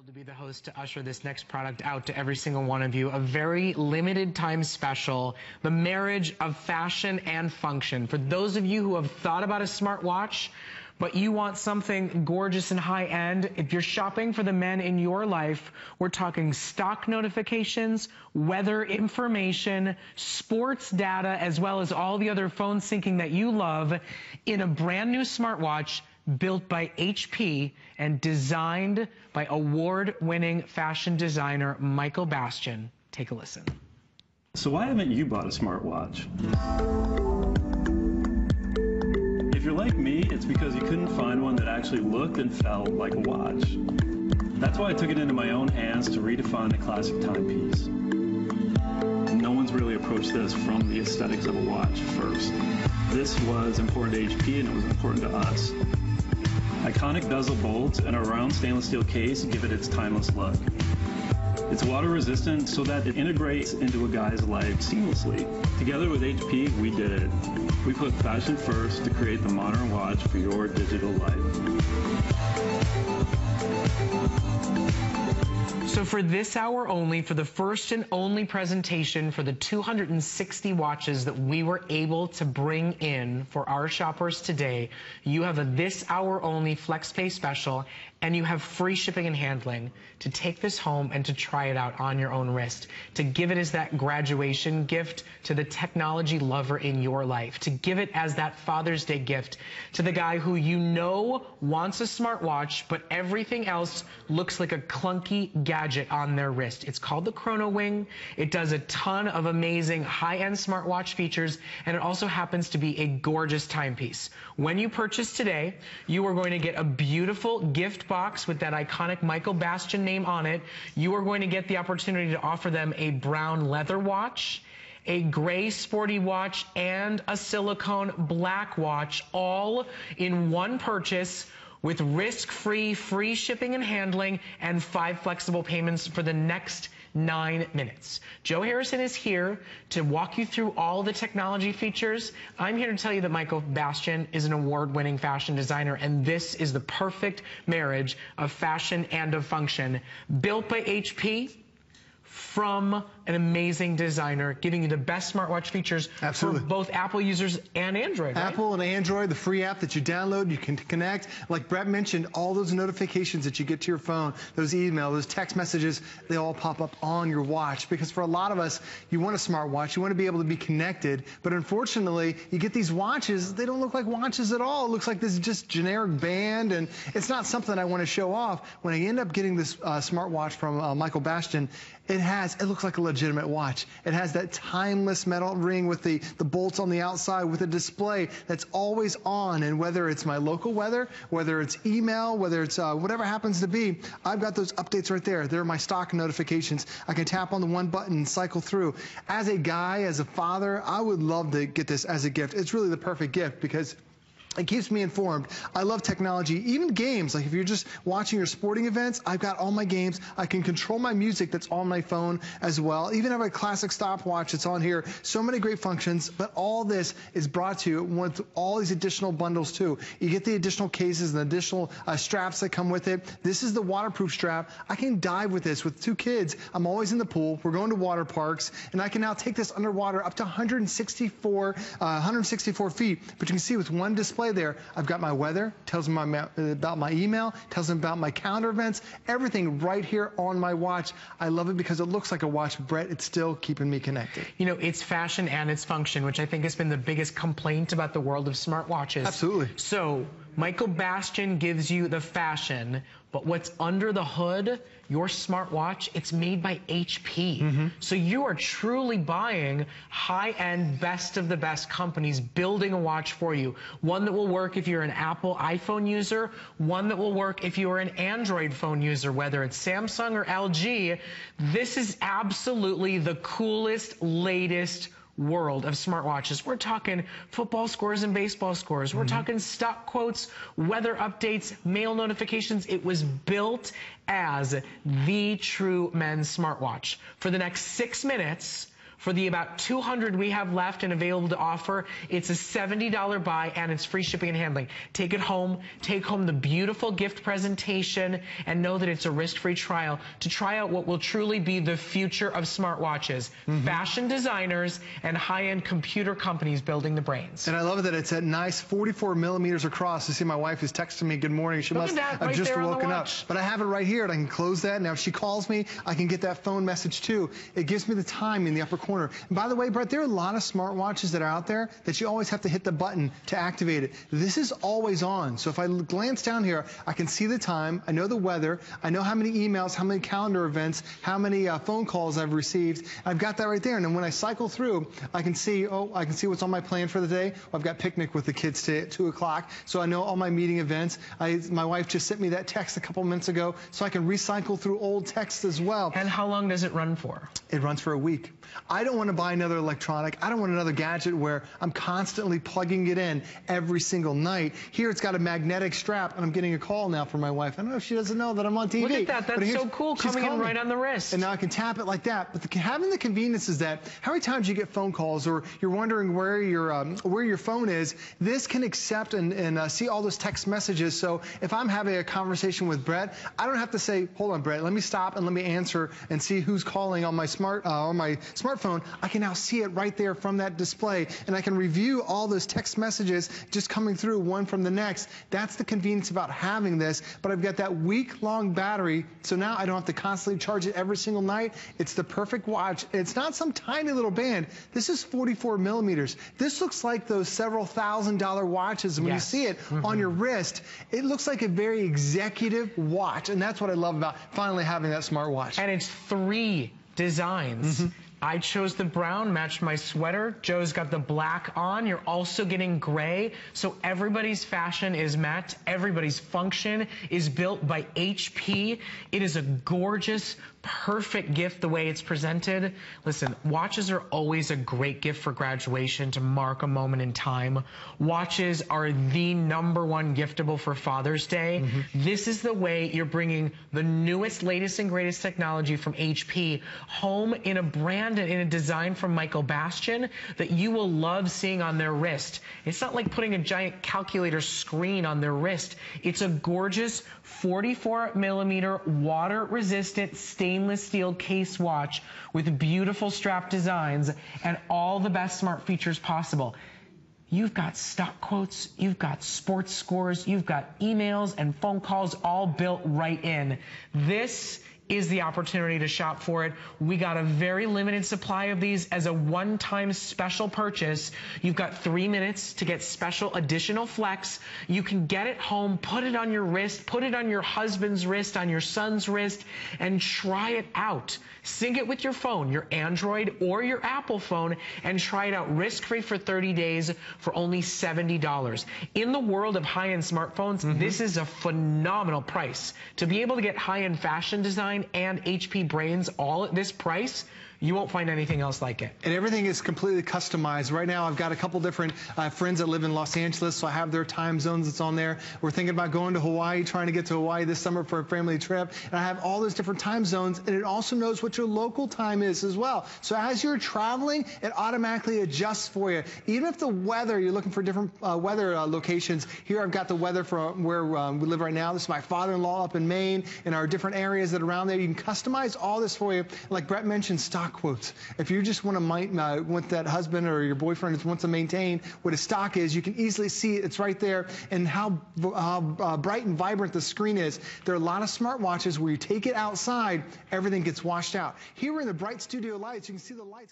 To be the host to usher this next product out to every single one of you. A very limited time special, the marriage of fashion and function. For those of you who have thought about a smartwatch, but you want something gorgeous and high-end, if you're shopping for the men in your life, we're talking stock notifications, weather information, sports data, as well as all the other phone syncing that you love in a brand new smartwatch built by HP and designed by award-winning fashion designer Michael Bastian. Take a listen. So why haven't you bought a smartwatch? If you're like me, it's because you couldn't find one that actually looked and felt like a watch. That's why I took it into my own hands to redefine the classic timepiece. No one's really approached this from the aesthetics of a watch first. This was important to HP and it was important to us. Iconic bezel bolts and a round stainless steel case give it its timeless look. It's water resistant so that it integrates into a guy's life seamlessly. Together with HP, we did it. We put fashion first to create the modern watch for your digital life. So for this hour only, for the first and only presentation for the 260 watches that we were able to bring in for our shoppers today, you have a this hour only FlexPay special, and you have free shipping and handling to take this home and to try it out on your own wrist, to give it as that graduation gift to the technology lover in your life, to give it as that Father's Day gift to the guy who you know wants a smartwatch, but everything else looks like a clunky gadget on their wrist. It's called the Chrono Wing. It does a ton of amazing high-end smartwatch features, and it also happens to be a gorgeous timepiece. When you purchase today, you are going to get a beautiful gift box with that iconic Michael Bastian name on it. You are going to get the opportunity to offer them a brown leather watch, a gray sporty watch, and a silicone black watch, all in one purchase with risk-free, free shipping and handling, and 5 flexible payments for the next 9 minutes. Joe Harrison is here to walk you through all the technology features. I'm here to tell you that Michael Bastian is an award-winning fashion designer, and this is the perfect marriage of fashion and of function. Built by HP, from an amazing designer, giving you the best smartwatch features for both Apple users and Android, right? Apple and Android, the free app that you download, you can connect. Like Brett mentioned, all those notifications that you get to your phone, those emails, those text messages, they all pop up on your watch. Because for a lot of us, you want a smartwatch, you want to be able to be connected, but unfortunately, you get these watches, they don't look like watches at all. It looks like this just generic band, and it's not something I want to show off. When I end up getting this smartwatch from Michael Bastian, it looks like a legitimate watch. It has that timeless metal ring with the bolts on the outside with a display that's always on. And whether it's my local weather, whether it's email, whether it's whatever happens to be, I've got those updates right there. They're my stock notifications. I can tap on the one button and cycle through. As a guy, as a father, I would love to get this as a gift. It's really the perfect gift because it keeps me informed. I love technology, even games. Like if you're just watching your sporting events, I've got all my games. I can control my music that's on my phone as well. Even have a classic stopwatch that's on here. So many great functions, but all this is brought to you with all these additional bundles too. You get the additional cases and additional straps that come with it. This is the waterproof strap. I can dive with this with 2 kids. I'm always in the pool. We're going to water parks, and I can now take this underwater up to 164 feet. But you can see with one display there, I've got my weather, tells me about my email, tells me about my calendar events, everything right here on my watch. I love it because it looks like a watch, Brett. It's still keeping me connected. You know, it's fashion and it's function, which I think has been the biggest complaint about the world of smartwatches. Absolutely. So Michael Bastian gives you the fashion, but what's under the hood, your smartwatch, it's made by HP. So you are truly buying high-end, best of the best companies building a watch for you. One that will work if you're an Apple iPhone user, one that will work if you're an Android phone user, whether it's Samsung or LG. This is absolutely the coolest, latest world of smartwatches. We're talking football scores and baseball scores. We're talking stock quotes, weather updates, mail notifications. It was built as the true men's smartwatch. For the next 6 minutes, For the about 200 we have left and available to offer, it's a $70 buy and it's free shipping and handling. Take it home, take home the beautiful gift presentation, and know that it's a risk-free trial to try out what will truly be the future of smartwatches. Fashion designers and high-end computer companies building the brains. And I love that it's a nice 44 millimeters across. You see my wife is texting me good morning. She must have just woken up. But I have it right here and I can close that. Now if she calls me, I can get that phone message too. It gives me the time in the upper corner. And by the way, Brett, there are a lot of smartwatches that are out there that you always have to hit the button to activate it. This is always on. So if I glance down here, I can see the time, I know the weather, I know how many emails, how many calendar events, how many phone calls I've received. I've got that right there. And then when I cycle through, I can see, I can see what's on my plan for the day. I've got picnic with the kids today at 2 o'clock. So I know all my meeting events. My wife just sent me that text a couple minutes ago, so I can recycle through old texts as well. And how long does it run for? It runs for a week. I don't want to buy another electronic. I don't want another gadget where I'm constantly plugging it in every single night. Here it's got a magnetic strap, and I'm getting a call now from my wife. I don't know if she doesn't know that I'm on TV. Look at that. That's so cool, coming in right on the wrist. And now I can tap it like that. But having the convenience is that how many times you get phone calls or you're wondering where your phone is, this can accept and see all those text messages. So if I'm having a conversation with Brett, I don't have to say, hold on, Brett, let me stop and let me answer and see who's calling on my smartphone. I can now see it right there from that display, and I can review all those text messages just coming through one from the next. That's the convenience about having this, but I've got that week-long battery, so now I don't have to constantly charge it every single night. It's the perfect watch. It's not some tiny little band. This is 44 millimeters. This looks like those several $1,000 watches, and when you see it on your wrist, it looks like a very executive watch, and that's what I love about finally having that smartwatch. And it's 3 designs. I chose the brown, matched my sweater. Joe's got the black on. You're also getting gray. So everybody's fashion is met. Everybody's function is built by HP. It is a gorgeous, perfect gift the way it's presented. Listen, watches are always a great gift for graduation to mark a moment in time. Watches are the #1 giftable for Father's Day. This is the way you're bringing the newest, latest, and greatest technology from HP home in a brand and in a design from Bastian that you will love seeing on their wrist. It's not like putting a giant calculator screen on their wrist. It's a gorgeous 44 millimeter water-resistant stainless steel case watch with beautiful strap designs and all the best smart features possible. You've got stock quotes, you've got sports scores, you've got emails and phone calls all built right in. This is the opportunity to shop for it. We got a very limited supply of these as a one-time special purchase. You've got 3 minutes to get special additional flex. You can get it home, put it on your wrist, put it on your husband's wrist, on your son's wrist, and try it out. Sync it with your phone, your Android or your Apple phone, and try it out risk-free for 30 days for only $70. In the world of high-end smartphones, this is a phenomenal price. To be able to get high-end fashion design and HP brains all at this price, you won't find anything else like it. And everything is completely customized. Right now, I've got a couple different friends that live in Los Angeles, so I have their time zones that's on there. We're thinking about going to Hawaii, trying to get to Hawaii this summer for a family trip. And I have all those different time zones, and it also knows what your local time is as well. So as you're traveling, it automatically adjusts for you. Even if the weather, you're looking for different weather locations. Here I've got the weather for where we live right now. This is my father-in-law up in Maine, and our different areas that are around there. You can customize all this for you. Like Brett mentioned, stock quotes. If you just want to want that husband or your boyfriend wants to maintain what his stock is, you can easily see it. It's right there, and how bright and vibrant the screen is. There are a lot of smartwatches where you take it outside, everything gets washed out. Here we're in the bright studio lights. You can see the lights.